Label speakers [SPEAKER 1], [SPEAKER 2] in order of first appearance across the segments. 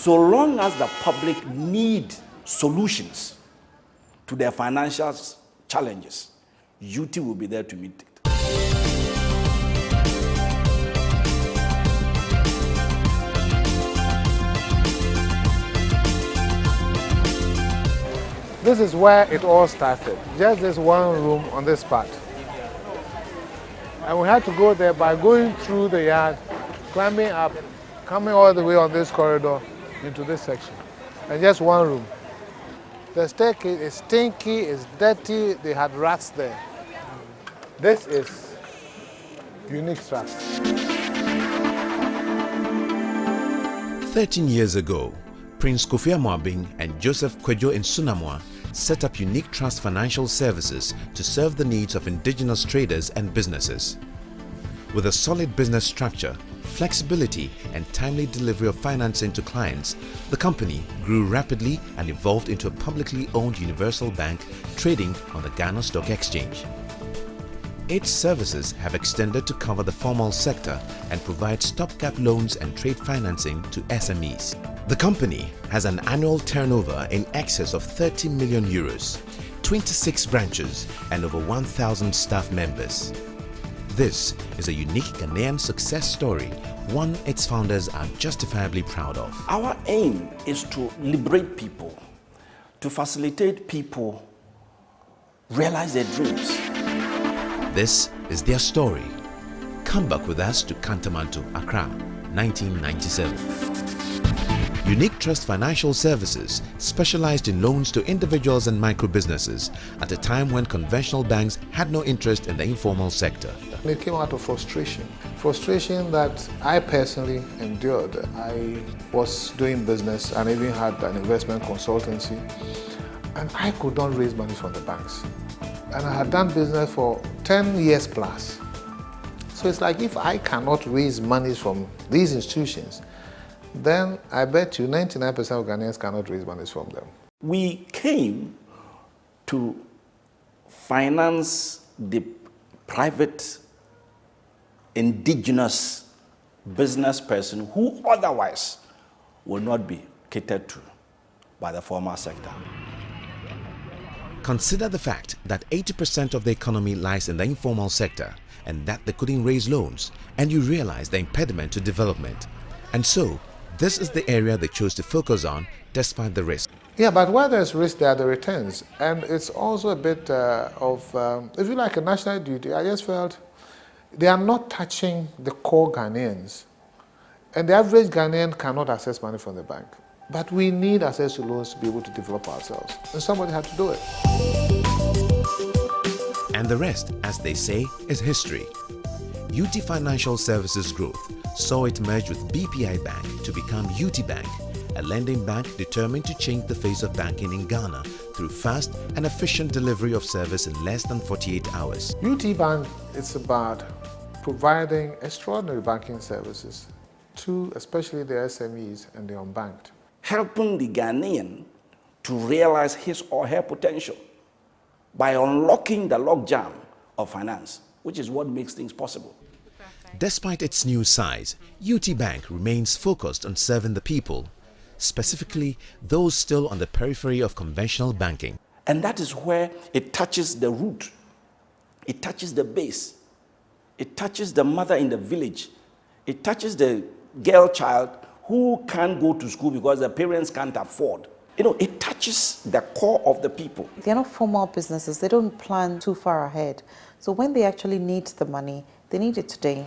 [SPEAKER 1] So long as the public need solutions to their financial challenges, UT will be there to meet it.
[SPEAKER 2] This is where it all started, just this one room on this part. And we had to go there by going through the yard, climbing up, coming all the way on this corridor into this section. And just one room. The staircase is stinky, it's dirty, they had rats there. This is Unique Trust.
[SPEAKER 3] 13 years ago, Prince Kofi Amoabing and Joseph Kwejo Nsunamwa set up Unique Trust Financial Services to serve the needs of indigenous traders and businesses. With a solid business structure, flexibility and timely delivery of financing to clients, the company grew rapidly and evolved into a publicly owned universal bank trading on the Ghana Stock Exchange. Its services have extended to cover the formal sector and provide stopgap loans and trade financing to SMEs. The company has an annual turnover in excess of 30 million euros, 26 branches and over 1,000 staff members. This is a unique Ghanaian success story, one its founders are justifiably proud of.
[SPEAKER 1] Our aim is to liberate people, to facilitate people realize their dreams.
[SPEAKER 3] This is their story. Come back with us to Kantamanto, Accra, 1997. Unique Trust Financial Services specialized in loans to individuals and micro-businesses at a time when conventional banks had no interest in the informal sector.
[SPEAKER 2] It came out of frustration. Frustration that I personally endured. I was doing business and even had an investment consultancy, and I could not raise money from the banks. And I had done business for 10 years plus. So it's like, if I cannot raise money from these institutions, then I bet you 99% of Ghanaians cannot raise money from them.
[SPEAKER 1] We came to finance the private indigenous business person who otherwise will not be catered to by the formal sector.
[SPEAKER 3] Consider the fact that 80% of the economy lies in the informal sector and that they couldn't raise loans, and you realize the impediment to development. And so, this is the area they chose to focus on despite the risk.
[SPEAKER 2] Yeah, but where there's risk, there are the returns. And it's also a bit of, if you like, a national duty. I just felt they are not touching the core Ghanaians. And the average Ghanaian cannot access money from the bank. But we need access to loans to be able to develop ourselves. And somebody had to do it.
[SPEAKER 3] And the rest, as they say, is history. UT Financial Services growth saw it merge with BPI Bank to become UT Bank, a lending bank determined to change the face of banking in Ghana through fast and efficient delivery of service in less than 48 hours.
[SPEAKER 2] UT Bank is about providing extraordinary banking services to especially the SMEs and the unbanked.
[SPEAKER 1] Helping the Ghanaian to realize his or her potential by unlocking the logjam of finance, which is what makes things possible.
[SPEAKER 3] Despite its new size, UT Bank remains focused on serving the people, specifically those still on the periphery of conventional banking.
[SPEAKER 1] And that is where it touches the root, it touches the base, it touches the mother in the village, it touches the girl child who can't go to school because the parents can't afford. You know, it touches the core of the people.
[SPEAKER 4] They're not formal businesses, they don't plan too far ahead. So when they actually need the money, they need it today.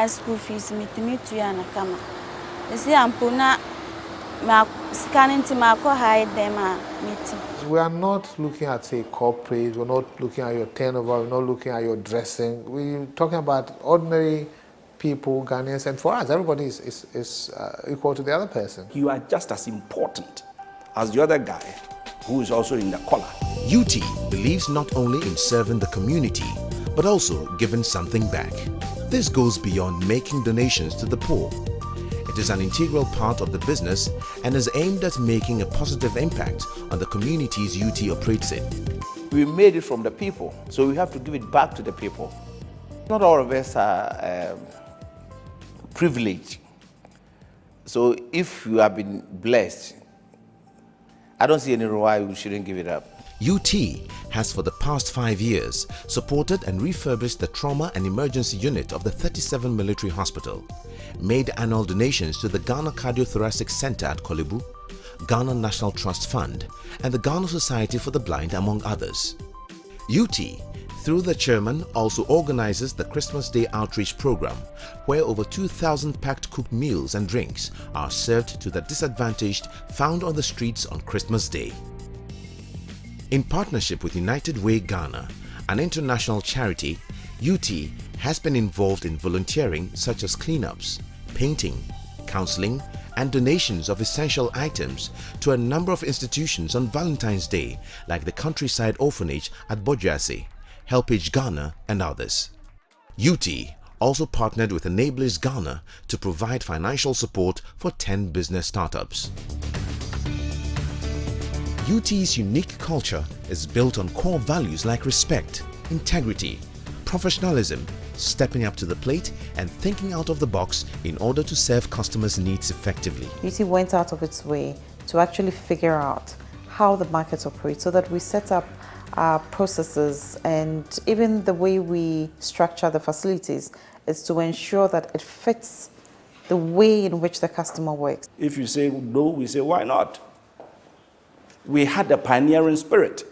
[SPEAKER 5] School fees,
[SPEAKER 2] we are not looking at, say, corporate, we're not looking at your turnover, we're not looking at your dressing. We're talking about ordinary people, Ghanaians, and for us, everybody is equal to the other person.
[SPEAKER 1] You are just as important as the other guy who is also in the collar.
[SPEAKER 3] UT believes not only in serving the community, but also giving something back. This goes beyond making donations to the poor. It is an integral part of the business and is aimed at making a positive impact on the communities UT operates in.
[SPEAKER 6] We made it from the people, so we have to give it back to the people. Not all of us are privileged. So if you have been blessed, I don't see any reason why we shouldn't give it up.
[SPEAKER 3] UT has for the past 5 years supported and refurbished the trauma and emergency unit of the 37 military hospital, made annual donations to the Ghana Cardiothoracic Center at Korle Bu, Ghana National Trust Fund and the Ghana Society for the Blind, among others. UT, through the chairman, also organizes the Christmas Day Outreach Program, where over 2,000 packed cooked meals and drinks are served to the disadvantaged found on the streets on Christmas Day. In partnership with United Way Ghana, an international charity, UT has been involved in volunteering such as cleanups, painting, counseling and donations of essential items to a number of institutions on Valentine's Day like the Countryside Orphanage at Bojuase, Helpage Ghana and others. UT also partnered with Enablers Ghana to provide financial support for 10 business startups. UT's unique culture is built on core values like respect, integrity, professionalism, stepping up to the plate and thinking out of the box in order to serve customers' needs effectively.
[SPEAKER 4] UT went out of its way to actually figure out how the market operates so that we set up our processes, and even the way we structure the facilities is to ensure that it fits the way in which the customer works.
[SPEAKER 1] If you say no, we say why not? We had a pioneering spirit,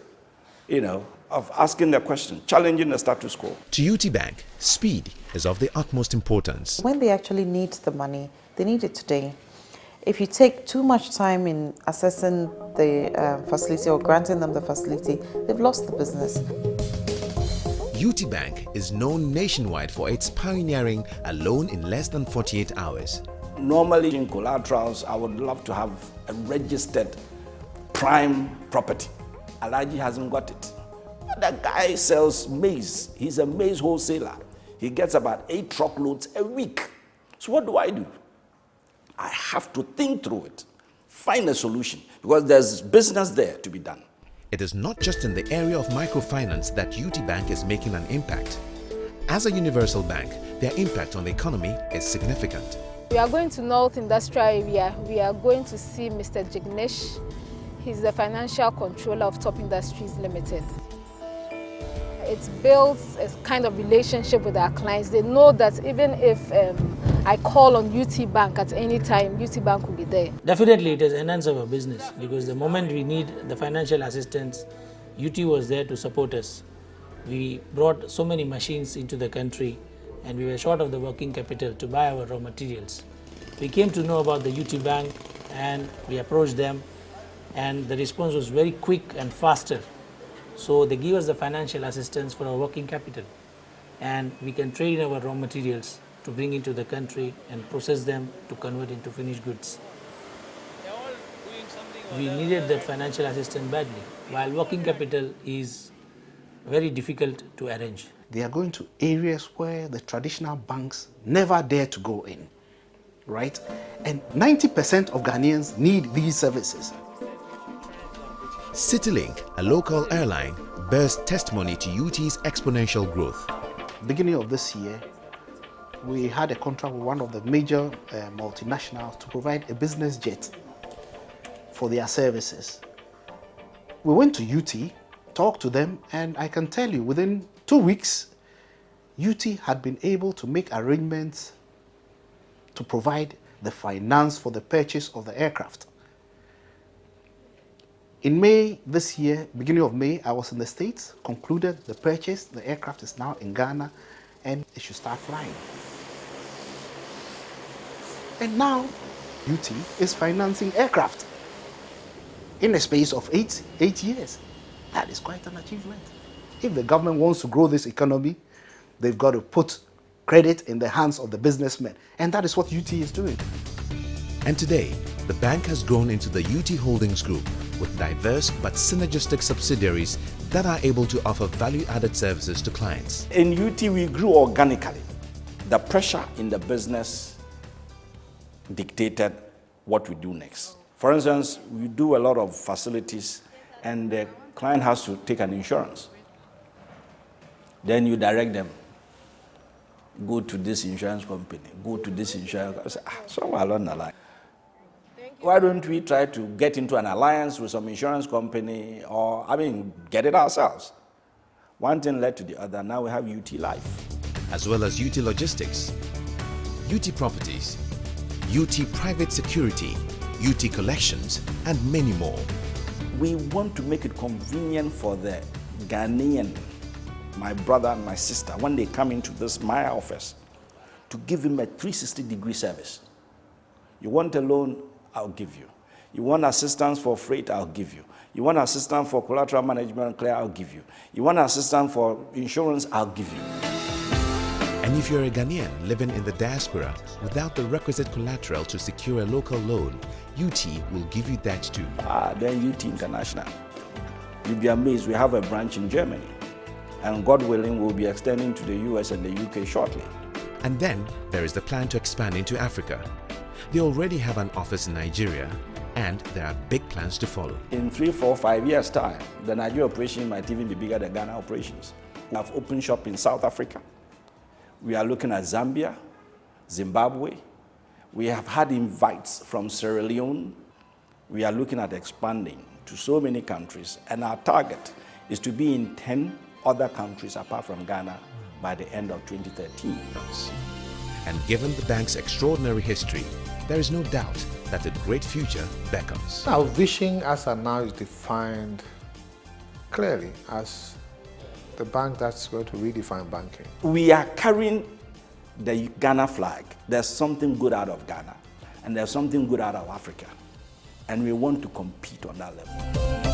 [SPEAKER 1] of asking the question, challenging the status quo.
[SPEAKER 3] To UT Bank, speed is of the utmost importance.
[SPEAKER 4] When they actually need the money, they need it today. If you take too much time in assessing the facility or granting them the facility, they've lost the business.
[SPEAKER 3] UT Bank is known nationwide for its pioneering a loan in less than 48 hours.
[SPEAKER 1] Normally in collaterals, I would love to have a registered prime property. Alaji hasn't got it. That guy sells maize. He's a maize wholesaler. He gets about 8 truckloads a week. So what do? I have to think through it, find a solution, because there's business there to be done.
[SPEAKER 3] It is not just in the area of microfinance that UT Bank is making an impact. As a universal bank, their impact on the economy is significant.
[SPEAKER 7] We are going to North Industrial Area. We are going to see Mr. Jignesh. He's the financial controller of Top Industries Limited. It builds a kind of relationship with our clients. They know that even if I call on UT Bank at any time, UT Bank will be there.
[SPEAKER 8] Definitely it has enhanced our business, because the moment we need the financial assistance, UT was there to support us. We brought so many machines into the country and we were short of the working capital to buy our raw materials. We came to know about the UT Bank and we approached them, and the response was very quick and faster. So they give us the financial assistance for our working capital, and we can trade in our raw materials to bring into the country and process them to convert into finished goods. We needed that financial assistance badly, while working capital is very difficult to arrange.
[SPEAKER 9] They are going to areas where the traditional banks never dare to go in, right? And 90% of Ghanaians need these services.
[SPEAKER 3] CityLink, a local airline, bears testimony to UT's exponential growth.
[SPEAKER 9] Beginning of this year, we had a contract with one of the major multinationals to provide a business jet for their services. We went to UT, talked to them, and I can tell you within 2 weeks, UT had been able to make arrangements to provide the finance for the purchase of the aircraft. In May this year, beginning of May, I was in the States, concluded the purchase. The aircraft is now in Ghana and it should start flying. And now, UT is financing aircraft in a space of eight years. That is quite an achievement. If the government wants to grow this economy, they've got to put credit in the hands of the businessmen. And that is what UT is doing.
[SPEAKER 3] And today, the bank has grown into the UT Holdings Group with diverse but synergistic subsidiaries that are able to offer value-added services to clients.
[SPEAKER 1] In UT, we grew organically. The pressure in the business dictated what we do next. For instance, we do a lot of facilities and the client has to take an insurance. Then you direct them, go to this insurance company, go to this insurance company. Somewhere along the line. Why don't we try to get into an alliance with some insurance company or, get it ourselves? One thing led to the other. Now we have UT Life.
[SPEAKER 3] As well as UT Logistics, UT Properties, UT Private Security, UT Collections, and many more.
[SPEAKER 1] We want to make it convenient for the Ghanaian, my brother and my sister, when they come into my office, to give him a 360-degree service. You want a loan, I'll give you. You want assistance for freight, I'll give you. You want assistance for collateral management, clear, I'll give you. You want assistance for insurance, I'll give you.
[SPEAKER 3] And if you're a Ghanaian living in the diaspora without the requisite collateral to secure a local loan, UT will give you that too.
[SPEAKER 1] Then UT International. You'll be amazed, we have a branch in Germany. And God willing, we'll be extending to the US and the UK shortly.
[SPEAKER 3] And then there is the plan to expand into Africa. They already have an office in Nigeria, and there are big plans to follow.
[SPEAKER 1] In 3, 4, 5 years' time, the Nigeria operation might even be bigger than Ghana operations. We have opened shop in South Africa. We are looking at Zambia, Zimbabwe. We have had invites from Sierra Leone. We are looking at expanding to so many countries, and our target is to be in 10 other countries apart from Ghana by the end of 2013.
[SPEAKER 3] And given the bank's extraordinary history, there is no doubt that a great future beckons.
[SPEAKER 2] Our vision as of now is defined clearly as the bank that's going to redefine banking.
[SPEAKER 1] We are carrying the Ghana flag. There's something good out of Ghana, and there's something good out of Africa. And we want to compete on that level.